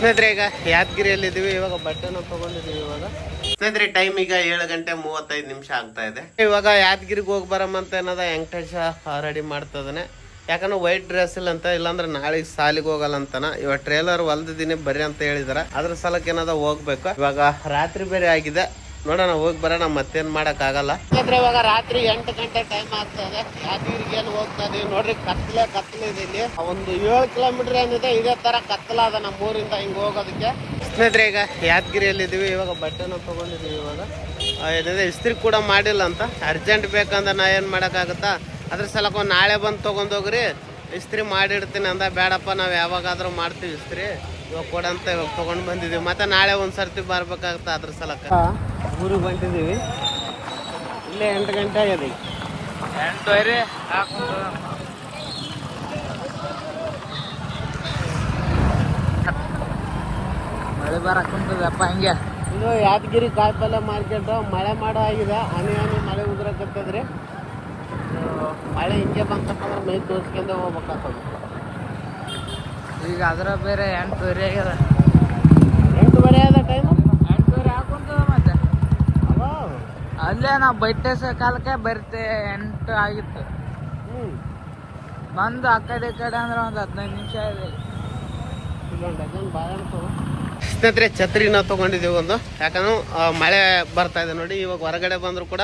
ಸ್ನೇಹಿತರೆ ಈಗ ಯಾದಗಿರಿಯಲ್ಲಿ ಇದೀವಿ. ಇವಾಗ ಬಟ್ಟೆನ ತಗೊಂಡಿದೀವಿ. ಇವಾಗ ಸ್ನೇಹಿತರೆ ಟೈಮ್ ಈಗ 7:35 ಆಗ್ತಾ ಇದೆ. ಇವಾಗ ಯಾದಗಿರಿಗೆ ಹೋಗಿ ಬರಮಂತ ಏನದ ವೆಂಕಟೇಶ ರೆಡಿ ಮಾಡ್ತದಾನೆ. ಯಾಕಂದ್ರೆ ವೈಟ್ ಡ್ರೆಸ್ ಇಲ್ಲ ಅಂತ, ಇಲ್ಲಾಂದ್ರೆ ನಾಳೆ ಸಾಲಿಗೆ ಹೋಗಲ್ಲ ಅಂತಾನ. ಇವಾಗ ಟ್ರೇಲರ್ ಹೊಲ್ದಿದ್ದೀನಿ ಬರ್ರಿ ಅಂತ ಹೇಳಿದಾರ. ಅದ್ರ ಸಲಕ್ಕೆ ಏನದ ಹೋಗ್ಬೇಕು. ಇವಾಗ ರಾತ್ರಿ ಬೇರೆ ಆಗಿದೆ, ನೋಡೋಣ ಹೋಗಿ ಬರೋಣ, ಮತ್ತೇನ್ ಮಾಡಕ್ ಆಗಲ್ಲ. ಯಾಕಂದ್ರೆ ಇವಾಗ ರಾತ್ರಿ 8 ಗಂಟೆ ಟೈಮ್ ಆಗ್ತಾ ಇದೆ. ಯಾದಗಿರಿಗೆ ಏನು ಹೋಗ್ತಾ ಇದೀವಿ ನೋಡ್ರಿ. ಕತ್ತಲೆ ಇದೆ ಇಲ್ಲಿ. ಒಂದು 7 ಕಿಲೋಮೀಟರ್ ಏನಿದೆ ಇದೇ ತರ ಕತ್ತಲಾದ ನಮ್ಮ ಊರಿಂದ ಹಿಂಗ್ ಹೋಗೋದಕ್ಕೆ. ಸ್ನೇಹಿತರೆ ಈಗ ಯಾದಗಿರಿಯಲ್ಲಿ ಇದೀವಿ. ಇವಾಗ ಬಟ್ಟೆನ ತಗೊಂಡಿದೀವಿ. ಇವಾಗ ಏನಿದೆ ಇಸ್ತ್ರಿ ಕೂಡ ಮಾಡಿಲ್ಲ ಅಂತ, ಅರ್ಜೆಂಟ್ ಬೇಕಂದ್ರೆ ನಾ ಏನ್ ಮಾಡಕ್ಕಾಗತ್ತಾ, ಅದ್ರ ಸಲಕ ನಾಳೆ ಬಂದು ತೊಗೊಂಡೋಗ್ರಿ, ಇಸ್ತ್ರಿ ಮಾಡಿಡ್ತೀನಿ ಅಂದ. ಬೇಡಪ್ಪ ನಾವು ಯಾವಾಗಾದ್ರೂ ಮಾಡ್ತೀವಿ ಇಸ್ತ್ರಿ, ಇವಾಗ ಕೊಡಂತ ಇವಾಗ ತೊಗೊಂಡು ಬಂದಿದ್ದೀವಿ. ಮತ್ತೆ ನಾಳೆ ಒಂದು ಸರ್ತಿ ಬರ್ಬೇಕಾಗತ್ತ. ಅದ್ರ ಸಲಕ ಊರಿಗೆ ಬಂದಿದ್ದೀವಿ. ಇಲ್ಲೇ 8 ಗಂಟೆ ಆಗಿದೆ. 8:30 ಮಳೆ ಬರಕುಂತದಪ್ಪ ಹಂಗೆ. ಇದು ಯಾದಗಿರಿ ಕಾಯಿಪಲ್ಯ ಮಾರ್ಕೆಟ್. ಮಳೆ ಮಾಡೋ ಆಗಿದೆ, ಹನಿ ಮಳೆ ಉದುರಕತ್ತದ್ರಿ. ಮಳೆ ಹಿಂಗೆ ಬಂತಪ್ಪ ಅಂದ್ರೆ ಮೈ ತೋರಿಸ್ಕೊಂಡೆ ಹೋಗ್ಬೇಕಾಗ್ತದೆ. ಈಗ ಅದರ ಬೇರೆ 8:30 ಆಗ್ಯದ. 8:30 ಆದ ಟೈಮು. 8:30 ಹಾಕುಂತದ ಮತ್ತೆ. ಅಲ್ಲೇ ನಾವು ಬಟ್ಟೆ ಕಾಲಕ್ಕೆ ಬರ್ತೆ 8 ಆಗಿತ್ತು. ಬಂದು ಆ ಕಡೆ ಈ ಕಡೆ ಅಂದ್ರೆ ಒಂದು 15 ನಿಮಿಷ ಇದೆ. ಸ್ನೇಹಿತರೆ ಛತ್ರಿನ ತೊಗೊಂಡಿದ್ದೀವಿ ಒಂದು, ಯಾಕಂದ್ರೆ ಮಳೆ ಬರ್ತಾ ಇದೆ ನೋಡಿ. ಇವಾಗ ಹೊರಗಡೆ ಬಂದರೂ ಕೂಡ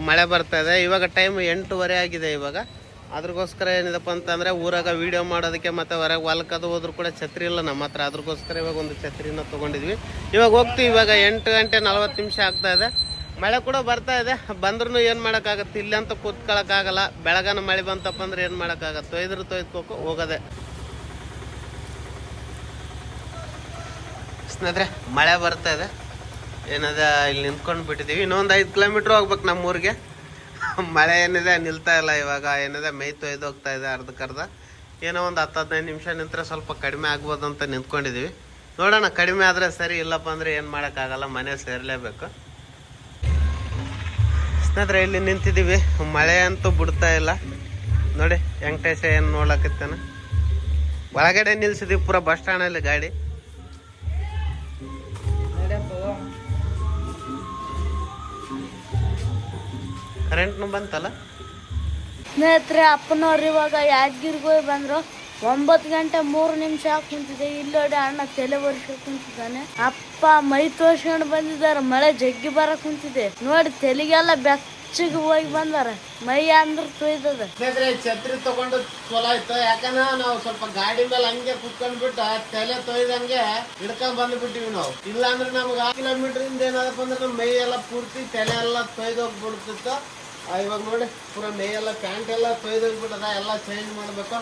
ಮಳೆ ಬರ್ತಾ ಇದೆ. ಇವಾಗ ಟೈಮ್ 8:30 ಆಗಿದೆ. ಇವಾಗ ಅದ್ರಗೋಸ್ಕರ ಏನಿದಪ್ಪ ಅಂತಂದರೆ ಊರಾಗ ವೀಡಿಯೋ ಮಾಡೋದಕ್ಕೆ ಮತ್ತು ಹೊರಗೆ ಹೊಲಕ್ಕದು ಹೋದ್ರೂ ಕೂಡ ಛತ್ರಿ ಇಲ್ಲ ನಮ್ಮ ಹತ್ರ. ಅದ್ರಗೋಸ್ಕರ ಇವಾಗ ಒಂದು ಛತ್ರಿನ ತೊಗೊಂಡಿದ್ವಿ. ಇವಾಗ ಹೋಗ್ತೀವಿ. ಇವಾಗ 8:40 ಆಗ್ತಾ ಇದೆ. ಮಳೆ ಕೂಡ ಬರ್ತಾ ಇದೆ. ಬಂದ್ರೂ ಏನು ಮಾಡೋಕ್ಕಾಗತ್ತೆ, ಇಲ್ಲಂತೂ ಕೂತ್ಕೊಳ್ಳೋಕ್ಕಾಗಲ್ಲ. ಬೆಳಗಾನ ಮಳೆ ಬಂತಪ್ಪ ಅಂದ್ರೆ ಏನು ಮಾಡೋಕ್ಕಾಗತ್ತೆ, ತೊಯ್ದ್ಕೋಕು ಹೋಗೋದೆ. ಸ್ನೇಹಿತರೆ ಮಳೆ ಬರ್ತಾ ಇದೆ. ಏನದ ಇಲ್ಲಿ ನಿಂತ್ಕೊಂಡು ಬಿಟ್ಟಿದ್ದೀವಿ. ಇನ್ನೊಂದು 5 ಕಿಲೋಮೀಟ್ರ್ ಹೋಗ್ಬೇಕು ನಮ್ಮ ಊರಿಗೆ. ಮಳೆ ಏನಿದೆ ನಿಲ್ತಾ ಇಲ್ಲ. ಇವಾಗ ಏನಿದೆ ಮೈ ತೊಯ್ದು ಹೋಗ್ತಾ ಇದೆ ಅರ್ಧಕ್ಕರ್ಧ. ಏನೋ ಒಂದು 10-15 ನಿಮಿಷ ನಿಂತರೆ ಸ್ವಲ್ಪ ಕಡಿಮೆ ಆಗ್ಬೋದು ಅಂತ ನಿಂತ್ಕೊಂಡಿದ್ದೀವಿ. ನೋಡೋಣ, ಕಡಿಮೆ ಆದರೆ ಸರಿ, ಇಲ್ಲಪ್ಪ ಅಂದರೆ ಏನು ಮಾಡೋಕ್ಕಾಗಲ್ಲ, ಮನೆ ಸೇರಲೇಬೇಕು. ಸ್ನೇಹಿತರೆ ಇಲ್ಲಿ ನಿಂತಿದ್ದೀವಿ, ಮಳೆ ಅಂತೂ ಬಿಡ್ತಾ ಇಲ್ಲ ನೋಡಿ. ವೆಂಕಟೇಶ ಏನು ನೋಡ್ಲಕತ್ತಾನ. ಒಳಗಡೆ ನಿಲ್ಸಿದ್ದೀವಿ ಪೂರ ಬಸ್ ಸ್ಟ್ಯಾಂಡಲ್ಲಿ ಗಾಡಿ. ಕರೆಂಟ್ನು ಬಂತಲ್ಲ. ಸ್ನೇಹಿತರೆ ಅಪ್ಪನವ್ರು ಇವಾಗ ಯಾದಗಿರಿಗೆ ಹೋಗಿ ಬಂದ್ರು. 9:03 ಕುಂತಿದೆ. ಇಲ್ಲೋಡಿ ಅಣ್ಣ ತಲೆ ವರ್ಷ ಕುಂತಿದ್ದಾನೆ. ಅಪ್ಪ ಮೈ ತೋರ್ಸ್ಕೊಂಡು ಬಂದಿದ್ದಾರೆ. ಮಳೆ ಜಗ್ಗಿ ಬರ ಕುಂತಿದೆ ನೋಡಿ. ತೆಲಿಗೆಲ್ಲ ಬೆಚ್ಚಗೆ ಹೋಗಿ ಬಂದಾರ. ಮೈ ಅಂದ್ರೆ ತೊಯ್ದದ. ಛತ್ರಿ ತಗೊಂಡು ಚಲೋ ಆಯ್ತು. ಯಾಕಂದ್ರೆ ನಾವು ಸ್ವಲ್ಪ ಗಾಡಿ ಮೇಲೆ ಹಂಗೆ ಕುತ್ಕೊಂಡ್ಬಿಟ್ಟು ತಲೆ ತೊಯ್ದಂಗೆ ಹಿಡ್ಕೊಂಡ್ ಬಂದ್ಬಿಟ್ಟಿವಿ ನಾವು. ಇಲ್ಲ ಅಂದ್ರೆ ನಮ್ಗೆ 6 ಕಿಲೋಮೀಟರ್ ಇಂದ ಏನಾದಪ್ಪ ಅಂದ್ರೆ ನಮ್ಮ ಮೈ ಎಲ್ಲ ಪೂರ್ತಿ ತಲೆ ಎಲ್ಲ ತೊಯ್ದೋಗ್ಬಿಡ್ತಿತ್ತು. ಇವಾಗ ನೋಡಿ ಪೂರ ಮೈ ಎಲ್ಲ ಪ್ಯಾಂಟ್ ಎಲ್ಲ ತೊಯ್ದೋಗ್ಬಿಟ್ಟದ. ಎಲ್ಲ ಚೇಂಜ್ ಮಾಡ್ಬೇಕು.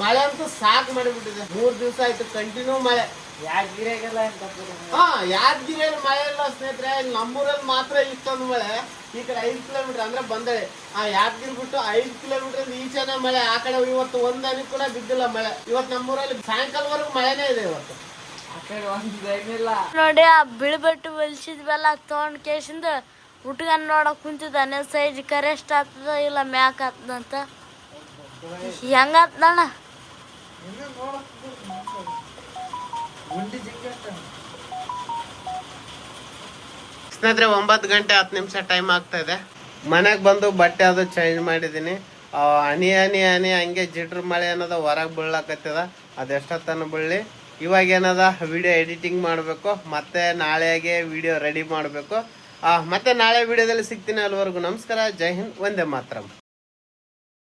ಮಳೆ ಅಂತೂ ಸಾಕು ಮಾಡಿಬಿಟ್ಟಿದೆ. 3 ದಿವಸ ಆಯ್ತು ಕಂಟಿನ್ಯೂ ಮಳೆ. ಯಾದಗಿರಿಯಾಗೆಲ್ಲ ಯಾದಗಿರಿಯಲ್ಲಿ ಮಳೆ ಇಲ್ಲ ಸ್ನೇಹಿತರೆ. ಇಲ್ಲಿ ನಮ್ಮೂರಲ್ಲಿ ಮಾತ್ರ ಇಷ್ಟೊಂದು ಮಳೆ. ಈ ಕಡೆ 5 ಕಿಲೋಮೀಟರ್ ಅಂದ್ರೆ ಬಂದಳೆ. ಯಾದಗಿರಿ ಬಿಟ್ಟು 5 ಕಿಲೋಮೀಟರ್ ಈಚೆನೆ ಮಳೆ. ಆ ಕಡೆ ಇವತ್ತು ಒಂದನಿ ಕೂಡ ಬಿದ್ದಿಲ್ಲ ಮಳೆ. ಇವತ್ತು ನಮ್ಮೂರಲ್ಲಿ ಸಾಯಂಕಾಲವರೆಗೂ ಮಳೆನೇ ಇದೆ ಇವತ್ತು. ನೋಡಿ ಆ ಬಿಳ್ಬಟ್ಟು ಹೊಲ್ಸಿದ್ವೆಲ್ಲ ತಗೊಂಡ್ ಕೇಸಿಂದ ಹುಟ್ಗನ್ ನೋಡಕ್ ಕುಂತಿದ್ದಾನೆ. ಸೈಜ್ ಕರೆಸ್ಟ್ ಆಗ್ತದ ಇಲ್ಲ ಮ್ಯಾಕ್ ಆಗ್ತದಂತ. ಹೆಂಗಣ್ಣ ಸ್ನೇಹಿತರೆ 9:10 ಟೈಮ್ ಆಗ್ತಾ ಇದೆ. ಮನೆಗೆ ಬಂದು ಬಟ್ಟೆ ಅದು ಚೇಂಜ್ ಮಾಡಿದ್ದೀನಿ. ಹನಿ ಹಂಗೆ ಜಿಡ್ರ ಮಳೆ ಅನ್ನೋದ ಹೊರಗೆ ಬೀಳಕತ್ತದ. ಅದೆಷ್ಟೊತ್ತನ ಬೀಳಲಿ. ಇವಾಗ ಏನದ ವಿಡಿಯೋ ಎಡಿಟಿಂಗ್ ಮಾಡಬೇಕು. ಮತ್ತೆ ನಾಳೆಗೆ ವಿಡಿಯೋ ರೆಡಿ ಮಾಡಬೇಕು. ಮತ್ತೆ ನಾಳೆ ವಿಡಿಯೋದಲ್ಲಿ ಸಿಗ್ತೀನಿ. ಅಲ್ಲಿವರೆಗೂ ನಮಸ್ಕಾರ, ಜೈ ಹಿಂದ್, ವಂದೇ ಮಾತರಂ.